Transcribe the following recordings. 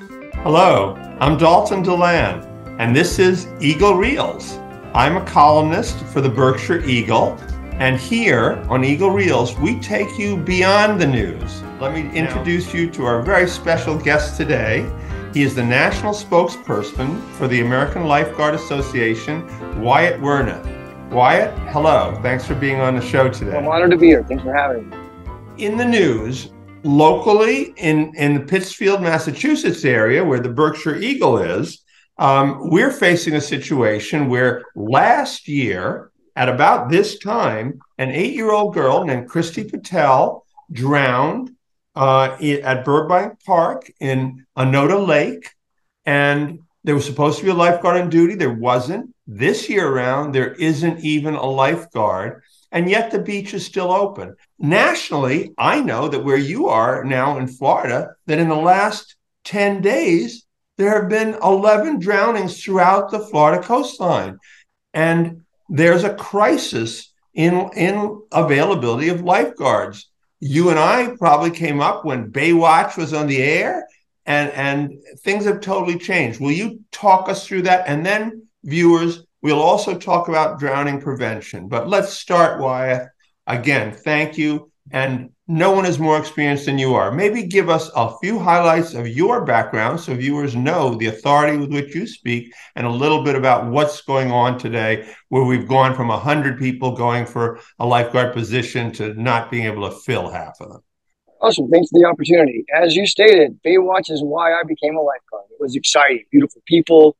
Hello, I'm Dalton Delan, and this is EagleReels. I'm a columnist for the Berkshire Eagle, and here on EagleReels, we take you beyond the news. Let me introduce you to our very special guest today. He is the national spokesperson for the American Lifeguard Association, Wyatt Werneth. Wyatt, hello. Thanks for being on the show today. I'm honored to be here. Thanks for having me. In the news, locally in the Pittsfield, Massachusetts area where the Berkshire Eagle is, we're facing a situation where last year, at about this time, an 8-year-old girl named Christy Patel drowned at Burbank Park in Onoda Lake, and there was supposed to be a lifeguard on duty. There wasn't. This year around, there isn't even a lifeguard, and yet the beach is still open. Nationally, I know that where you are now in Florida, that in the last 10 days, there have been 11 drownings throughout the Florida coastline. And there's a crisis in availability of lifeguards. You and I probably came up when Baywatch was on the air, and things have totally changed. Will you talk us through that? And then, viewers, we'll also talk about drowning prevention. But let's start, Wyatt. Again, thank you. And no one is more experienced than you are. Maybe give us a few highlights of your background so viewers know the authority with which you speak, and a little bit about what's going on today, where we've gone from 100 people going for a lifeguard position to not being able to fill half of them. Awesome. Thanks for the opportunity. As you stated, Baywatch is why I became a lifeguard. It was exciting. Beautiful people,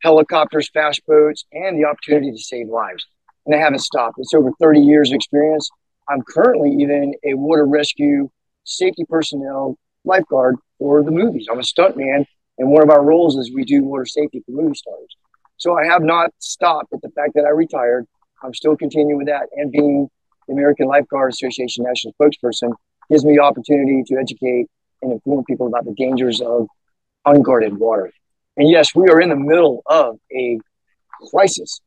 helicopters, fast boats, and the opportunity to save lives. And I haven't stopped. It's over 30 years of experience. I'm currently even a water rescue safety personnel lifeguard for the movies. I'm a stuntman, and one of our roles is we do water safety for movie stars. So I have not stopped at the fact that I retired. I'm still continuing with that, and being the American Lifeguard Association national spokesperson gives me the opportunity to educate and inform people about the dangers of unguarded water. And yes, we are in the middle of a crisis.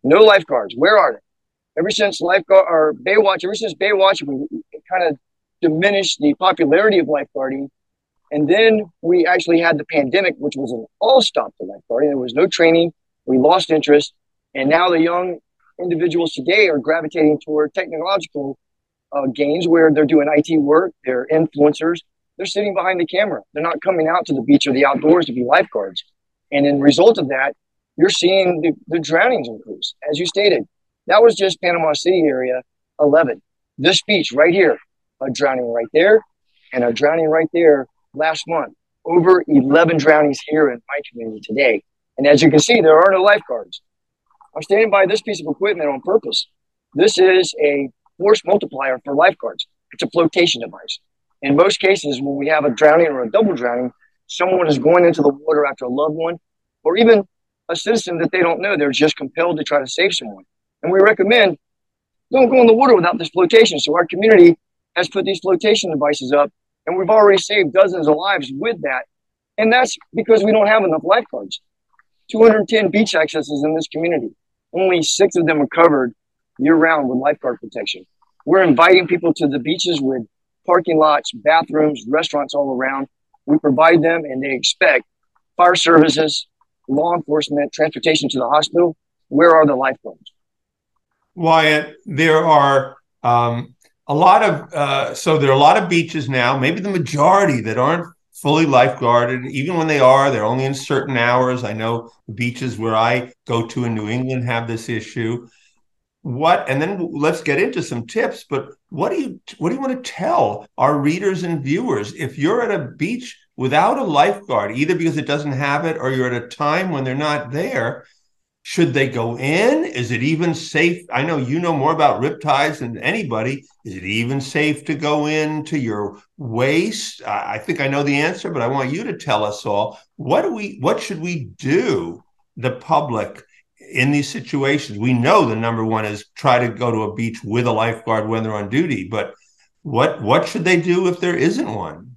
No lifeguards. Where are they? Ever since Baywatch, we kind of diminished the popularity of lifeguarding. And then we actually had the pandemic, which was an all-stop to lifeguarding. There was no training. We lost interest. And now the young individuals today are gravitating toward technological gains where they're doing IT work. They're influencers. They're sitting behind the camera. They're not coming out to the beach or the outdoors to be lifeguards. And in result of that, you're seeing the drownings increase. As you stated, that was just Panama City area 11. This beach right here, a drowning right there, and a drowning right there last month. Over 11 drownings here in my community today. And as you can see, there are no lifeguards. I'm standing by this piece of equipment on purpose. This is a force multiplier for lifeguards. It's a flotation device. In most cases, when we have a drowning or a double drowning, someone is going into the water after a loved one, or even a citizen that they don't know. They're just compelled to try to save someone. And we recommend don't go in the water without this flotation. So our community has put these flotation devices up, and we've already saved dozens of lives with that. And that's because we don't have enough lifeguards. 210 beach accesses in this community. Only 6 of them are covered year-round with lifeguard protection. We're inviting people to the beaches with parking lots, bathrooms, restaurants all around. We provide them, and they expect fire services, law enforcement, transportation to the hospital. Where are the lifeguards? Wyatt, there are a lot of beaches now, maybe the majority that aren't fully lifeguarded. Even when they are, they're only in certain hours. I know beaches where I go to in New England have this issue. And then let's get into some tips, but what do you want to tell our readers and viewers if you're at a beach without a lifeguard, either because it doesn't have it or you're at a time when they're not there? Should they go in? Is it even safe? I know you know more about riptides than anybody. Is it even safe to go in to your waist? I think I know the answer, but I want you to tell us all. What should we do, the public, in these situations? We know the number one is try to go to a beach with a lifeguard when they're on duty, but what should they do if there isn't one?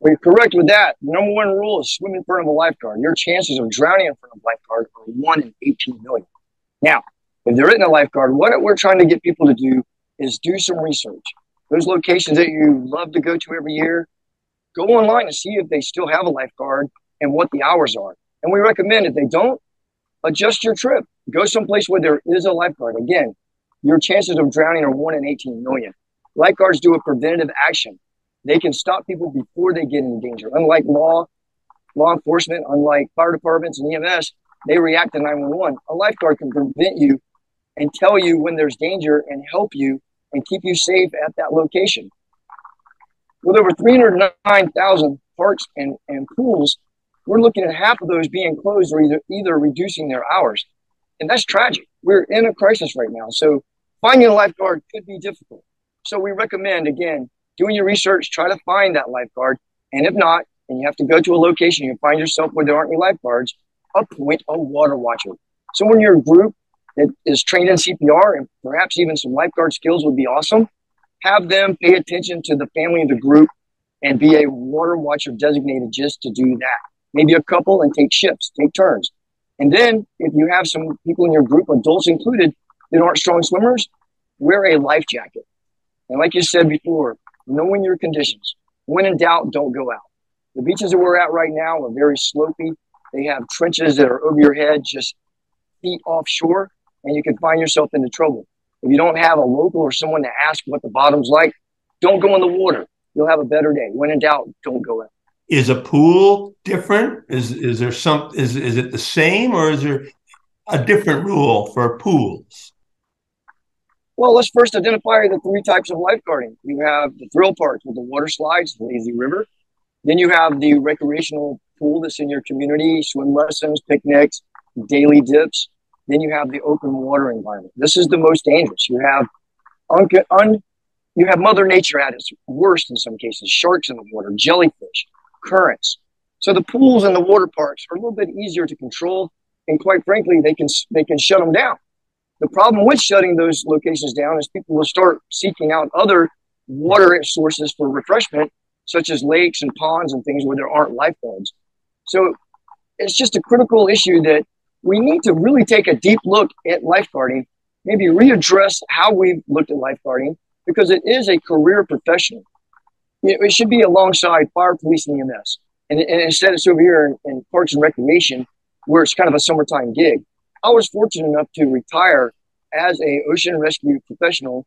Well, you're correct with that. The number one rule is swim in front of a lifeguard. Your chances of drowning in front of a lifeguard are 1 in 18 million. Now, if there isn't a lifeguard, what we're trying to get people to do is do some research. Those locations that you love to go to every year, go online and see if they still have a lifeguard and what the hours are. And we recommend if they don't, adjust your trip. Go someplace where there is a lifeguard. Again, your chances of drowning are 1 in 18 million. Lifeguards do a preventative action. They can stop people before they get in danger. Unlike law enforcement, unlike fire departments and EMS, they react to 911. A lifeguard can prevent you and tell you when there's danger and help you and keep you safe at that location. With over 309,000 parks and pools, we're looking at half of those being closed or either reducing their hours. And that's tragic. We're in a crisis right now. So finding a lifeguard could be difficult. So we recommend, again, doing your research, try to find that lifeguard. And if not, and you have to go to a location, you find yourself where there aren't any lifeguards, appoint a water watcher. So when you're a group that is trained in CPR and perhaps even some lifeguard skills would be awesome, have them pay attention to the family of the group and be a water watcher designated just to do that. Maybe a couple and take shifts, take turns. And then if you have some people in your group, adults included, that aren't strong swimmers, wear a life jacket. And like you said before, knowing your conditions. When in doubt, don't go out. The beaches that we're at right now are very slopey. They have trenches that are over your head, just feet offshore, and you can find yourself into trouble. If you don't have a local or someone to ask what the bottom's like, don't go in the water. You'll have a better day. When in doubt, don't go out. Is a pool different? Is there some? Is it the same, or is there a different rule for pools? Well, let's first identify the three types of lifeguarding. You have the thrill parks with the water slides, the lazy river. Then you have the recreational pool that's in your community, swim lessons, picnics, daily dips. Then you have the open water environment. This is the most dangerous. You have you have Mother Nature at its worst in some cases. Sharks in the water, jellyfish, currents. So the pools and the water parks are a little bit easier to control, and quite frankly, they can shut them down. The problem with shutting those locations down is people will start seeking out other water sources for refreshment, such as lakes and ponds and things where there aren't lifeguards. So it's just a critical issue that we need to really take a deep look at lifeguarding, maybe readdress how we've looked at lifeguarding, because it is a career profession. It should be alongside fire, police, and EMS. And instead it's over here in Parks and Recreation, where it's kind of a summertime gig. I was fortunate enough to retire as a ocean rescue professional.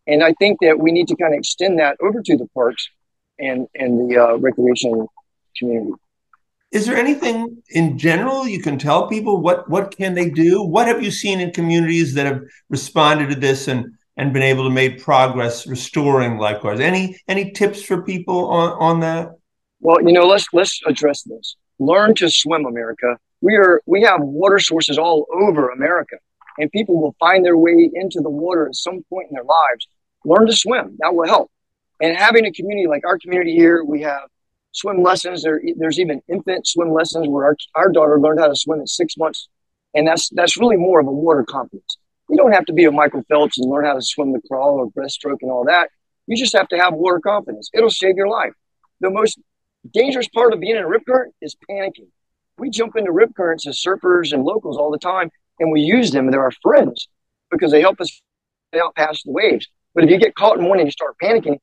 And I think that we need to kind of extend that over to the parks and the recreation community. Is there anything in general you can tell people? What can they do? What have you seen in communities that have responded to this and been able to make progress restoring lifeguards? Any tips for people on that? Well, let's address this. Learn to swim, America. We have water sources all over America, and people will find their way into the water at some point in their lives. Learn to swim. That will help. And having a community like our community here, we have swim lessons. There's even infant swim lessons where our daughter learned how to swim at 6 months. And that's really more of a water confidence. You don't have to be a Michael Phelps and learn how to swim the crawl or breaststroke and all that. You just have to have water confidence. It'll save your life. The most dangerous part of being in a rip current is panicking. We jump into rip currents as surfers and locals all the time, and we use them, and they're our friends because they help us get out past the waves. But if you get caught in one and you start panicking,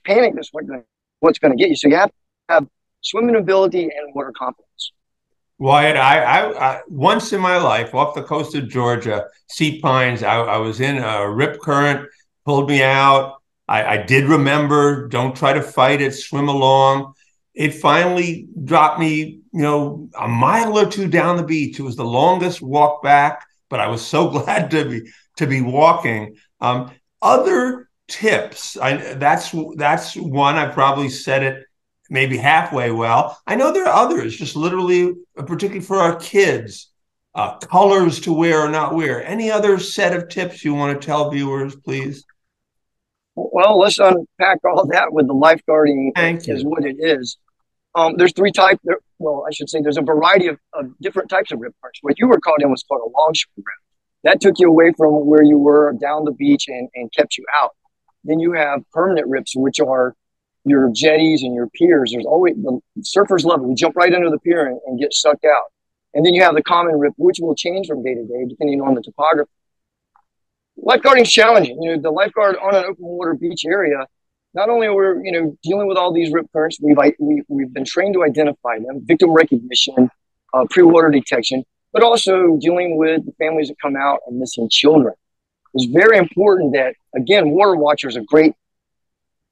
panic is what's going to get you. So you have to have swimming ability and water confidence. Wyatt, I once in my life off the coast of Georgia, Sea Pines, I was in a rip current, pulled me out. I did remember, don't try to fight it, swim along. It finally dropped me, a mile or two down the beach. It was the longest walk back, but I was so glad to be walking. Other tips, that's one. I probably said it maybe halfway well. I know there are others, just literally, particularly for our kids, colors to wear or not wear. Any other set of tips you want to tell viewers, please? Well, let's unpack all that with the lifeguarding is what it is. There's three types. Well, I should say there's a variety of different types of rip currents. What you were caught in was called a longshore rip. That took you away from where you were down the beach and kept you out. Then you have permanent rips, which are your jetties and your piers. There's always, the surfers love it. We jump right under the pier and get sucked out. And then you have the common rip, which will change from day to day depending on the topography. Lifeguarding is challenging. The lifeguard on an open water beach area not only are we, dealing with all these rip currents, we've been trained to identify them, victim recognition, pre-water detection, but also dealing with the families that come out and missing children. It's very important that, again, water watcher is a great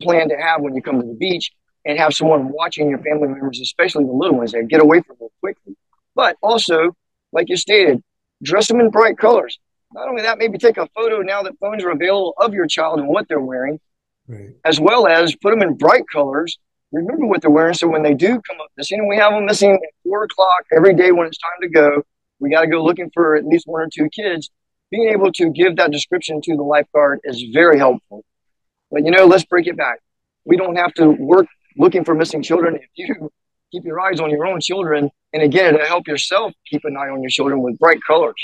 plan to have when you come to the beach, and have someone watching your family members, especially the little ones, that get away from them quickly. But also, like you stated, dress them in bright colors. Not only that, maybe take a photo now that phones are available of your child and what they're wearing, right, as well as put them in bright colors. Remember what they're wearing, so when they do come up missing, and we have them missing at 4 o'clock every day when it's time to go, we got to go looking for at least 1 or 2 kids. Being able to give that description to the lifeguard is very helpful. But, let's break it back. We don't have to work looking for missing children if you keep your eyes on your own children. And again, to help yourself keep an eye on your children with bright colors.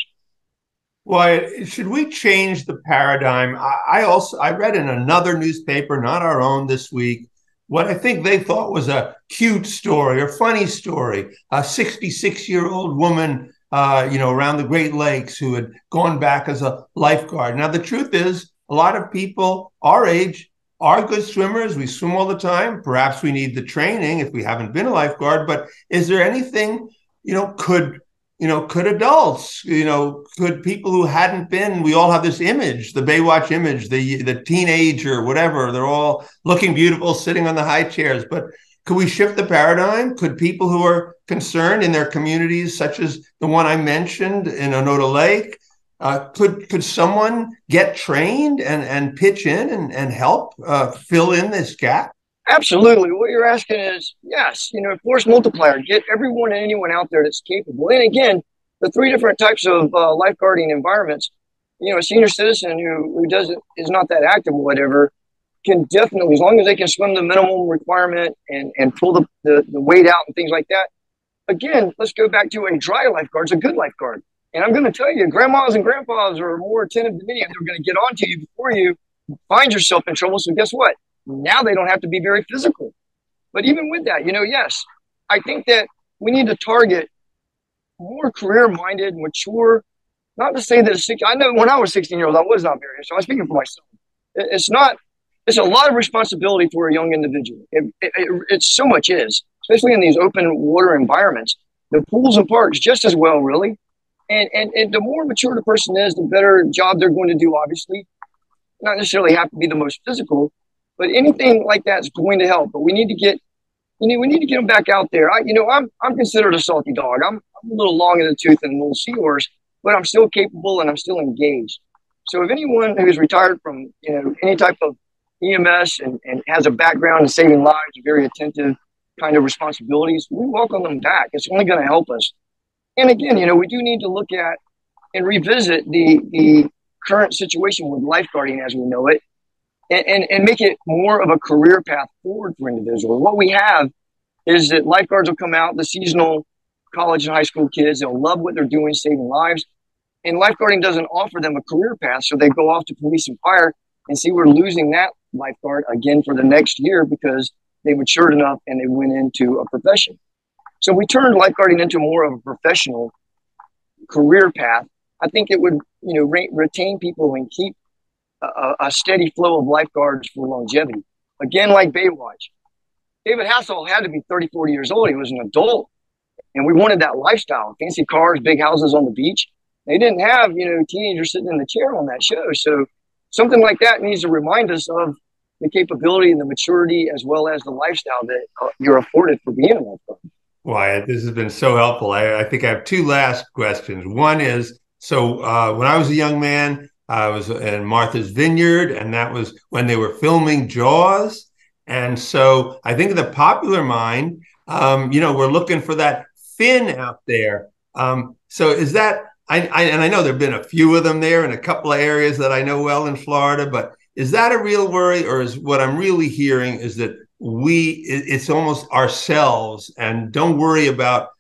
Well, should we change the paradigm? I read in another newspaper, not our own this week, what I think they thought was a cute story or funny story. A 66-year-old woman, around the Great Lakes who had gone back as a lifeguard. Now, the truth is, a lot of people our age are good swimmers. We swim all the time. Perhaps we need the training if we haven't been a lifeguard. But is there anything, could adults, could people who hadn't been, we all have this image, the Baywatch image, the teenager, whatever, they're all looking beautiful, sitting on the high chairs. But could we shift the paradigm? Could people who are concerned in their communities, such as the one I mentioned in Onoda Lake, could someone get trained and pitch in and help fill in this gap? Absolutely. What you're asking is, yes, force multiplier, get everyone and anyone out there that's capable. And again, the 3 different types of lifeguarding environments, a senior citizen who is not that active or whatever, can definitely, as long as they can swim the minimum requirement and pull the weight out and things like that. Again, let's go back to a dry lifeguard. It's a good lifeguard. And I'm going to tell you, grandmas and grandpas are more attentive than any, and they're going to get onto you before you find yourself in trouble. So guess what? Now they don't have to be very physical. But even with that, yes, I think that we need to target more career-minded, mature, not to say that I know when I was 16 years old, I was not very, so I'm speaking for myself. It's a lot of responsibility for a young individual. It so much is, especially in these open water environments. The pools and parks just as well, really. And the more mature the person is, the better job they're going to do, obviously. Not necessarily have to be the most physical, but anything like that is going to help. But we need to get them back out there. I'm considered a salty dog. I'm a little long in the tooth and a little seahorse, but I'm still capable and I'm still engaged. So if anyone who's retired from, any type of EMS and has a background in saving lives, very attentive kind of responsibilities, we welcome them back. It's only going to help us. And again, we do need to look at and revisit the current situation with lifeguarding as we know it, and make it more of a career path forward for individuals. What we have is that lifeguards will come out, the seasonal college and high school kids, they'll love what they're doing, saving lives. And lifeguarding doesn't offer them a career path, so they go off to police and fire, and see we're losing that lifeguard again for the next year because they matured enough and they went into a profession. So we turned lifeguarding into more of a professional career path. I think it would, retain people and keep a steady flow of lifeguards for longevity. Again, like Baywatch, David Hasselhoff had to be 30, 40 years old. He was an adult, and we wanted that lifestyle: fancy cars, big houses on the beach. They didn't have, teenagers sitting in the chair on that show. So something like that needs to remind us of the capability and the maturity, as well as the lifestyle that you're afforded for being a lifeguard. Wyatt, this has been so helpful. I think I have 2 last questions. One is, so when I was a young man, I was in Martha's Vineyard, and that was when they were filming Jaws. And so I think in the popular mind, we're looking for that fin out there. So is that, and I know there have been a few of them there in a couple of areas that I know well in Florida, but is that a real worry, or is what I'm really hearing is that it's almost ourselves, and don't worry about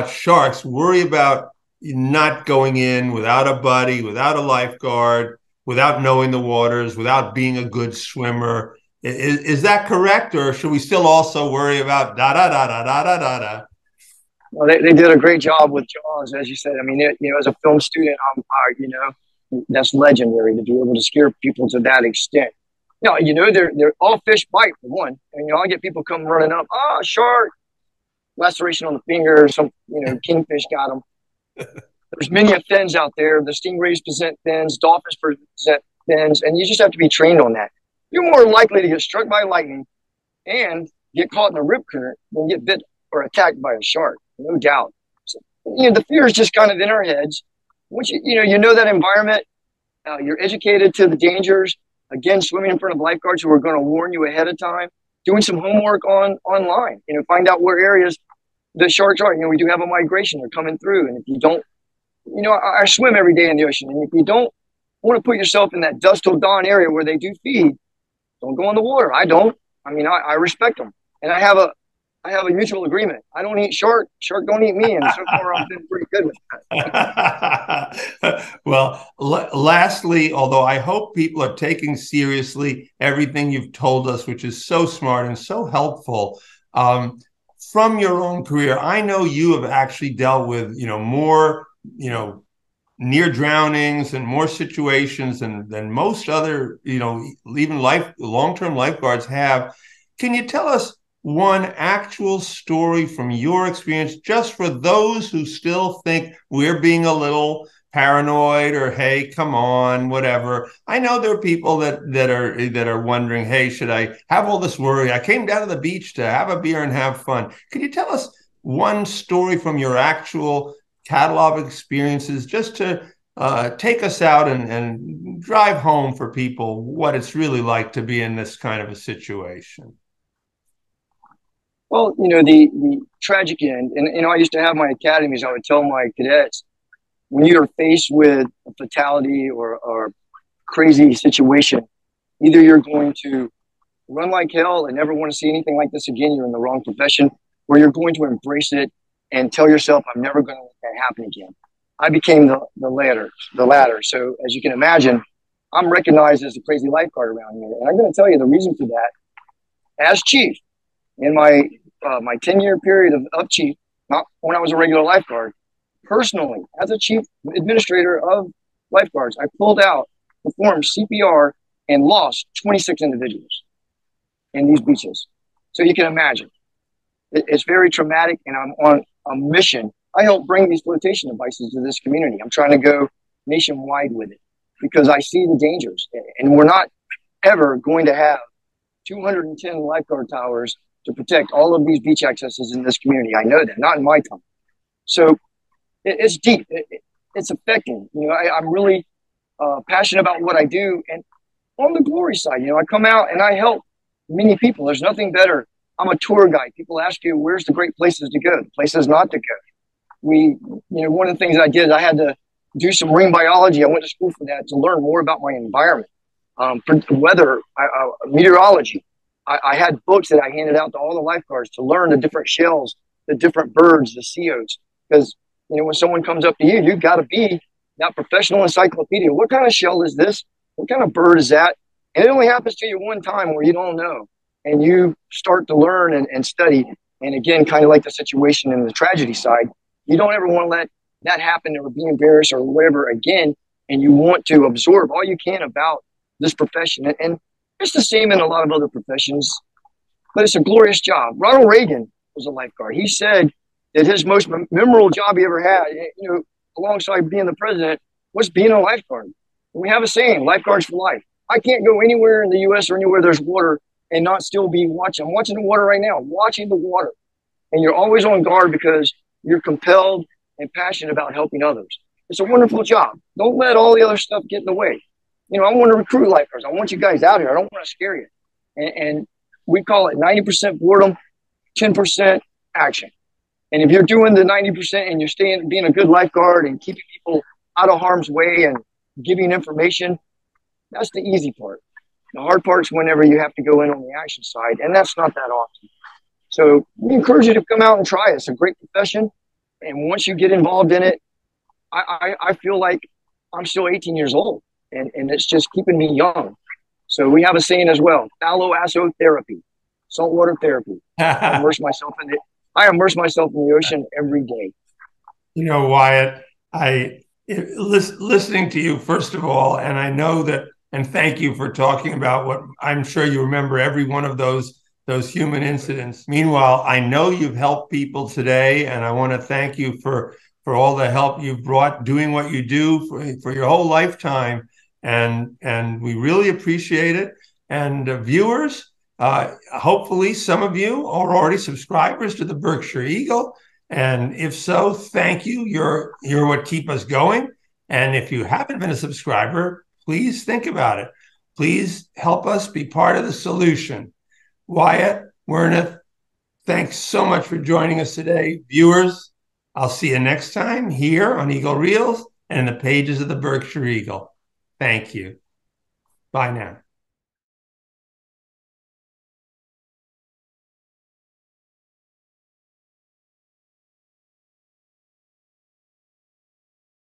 sharks, worry about not going in without a buddy, without a lifeguard, without knowing the waters, without being a good swimmer. Is that correct, or should we still also worry about da da da da da da da da? Well, they did a great job with Jaws, as you said. I mean, as a film student, that's legendary to be able to scare people to that extent. No, they're all fish bite for one. And I get people come running up, shark, laceration on the finger, some kingfish got them. There's many fins out there. The stingrays present fins, dolphins present fins, and you just have to be trained on that. You're more likely to get struck by lightning and get caught in a rip current than get bit or attacked by a shark, no doubt. So, the fear is just kind of in our heads. Once you know that environment, you're educated to the dangers. Again, swimming in front of lifeguards who are going to warn you ahead of time. Doing some homework online. Find out where areas the sharks are. We do have a migration. They're coming through, and if you don't, I swim every day in the ocean, and if you don't want to put yourself in that dusk till dawn area where they do feed, don't go in the water. I don't. I respect them, and I have a mutual agreement. I don't eat shark. Shark don't eat me, and so far I've been pretty good with that. Well, lastly, although I hope people are taking seriously everything you've told us, which is so smart and so helpful, from your own career, I know you have actually dealt with more near drownings and more situations than most other even long-term lifeguards have. Can you tell us one actual story from your experience, just for those who still think we're being a little paranoid or, hey, come on, whatever? I know there are people that are wondering, hey, should I have all this worry? I came down to the beach to have a beer and have fun. Could you tell us one story from your actual catalog of experiences, just to take us out and drive home for people what it's really like to be in this kind of a situation? Well, the tragic end, and I used to have my academies. I would tell my cadets, when you're faced with a fatality or crazy situation, either you're going to run like hell and never want to see anything like this again, you're in the wrong profession, or you're going to embrace it and tell yourself, I'm never going to let that happen again. I became the latter. So as you can imagine, I'm recognized as a crazy lifeguard around here. And I'm going to tell you the reason for that. As chief, in my 10-year period of chief, not when I was a regular lifeguard, personally, as a chief administrator of lifeguards, I performed CPR and lost 26 individuals in these beaches. So you can imagine. It's very traumatic, and I'm on a mission. I help bring these flotation devices to this community. I'm trying to go nationwide with it because I see the dangers, and we're not ever going to have 210 lifeguard towers to protect all of these beach accesses in this community. I know that, not in my time. So it's deep. It's affecting. I'm really passionate about what I do. And on the glory side, I come out and I help many people. There's nothing better. I'm a tour guide. People ask you, where's the great places to go? The places not to go. One of the things I did, I had to do some marine biology. I went to school for that to learn more about my environment, weather, meteorology. I had books that I handed out to all the lifeguards to learn the different shells, the different birds, the sea oats. Because, when someone comes up to you, you've got to be that professional encyclopedia. What kind of shell is this? What kind of bird is that? And it only happens to you one time where you don't know. And you start to learn and study. And again, kind of like the situation in the tragedy side, you don't ever want to let that happen or be embarrassed or whatever again. And you want to absorb all you can about this profession. And it's the same in a lot of other professions, but it's a glorious job. Ronald Reagan was a lifeguard. He said that his most memorable job he ever had, alongside being the president, was being a lifeguard. And we have a saying, lifeguards for life. I can't go anywhere in the U.S. or anywhere there's water and not still be watching. I'm watching the water right now, watching the water. And you're always on guard because you're compelled and passionate about helping others. It's a wonderful job. Don't let all the other stuff get in the way. I want to recruit lifeguards. I want you guys out here. I don't want to scare you. And we call it 90% boredom, 10% action. And if you're doing the 90% and you're being a good lifeguard and keeping people out of harm's way and giving information, that's the easy part. The hard part's whenever you have to go in on the action side, and that's not that often. So we encourage you to come out and try it. It's a great profession. And once you get involved in it, I feel like I'm still 18 years old. And it's just keeping me young. So we have a saying as well, therapy, saltwater therapy. I immerse myself in it. I immerse myself in the ocean every day. Wyatt, listening to you, first of all, and I know that And thank you for talking about what I'm sure you remember every one of those human incidents. Meanwhile, I know you've helped people today, and I want to thank you for all the help you've brought doing what you do for your whole lifetime. And we really appreciate it. And viewers, hopefully some of you are already subscribers to the Berkshire Eagle. And if so, thank you. You're what keep us going. And if you haven't been a subscriber, please think about it. Please help us be part of the solution. Wyatt Werneth, thanks so much for joining us today. Viewers, I'll see you next time here on EagleReels and in the pages of the Berkshire Eagle. Thank you. Bye now.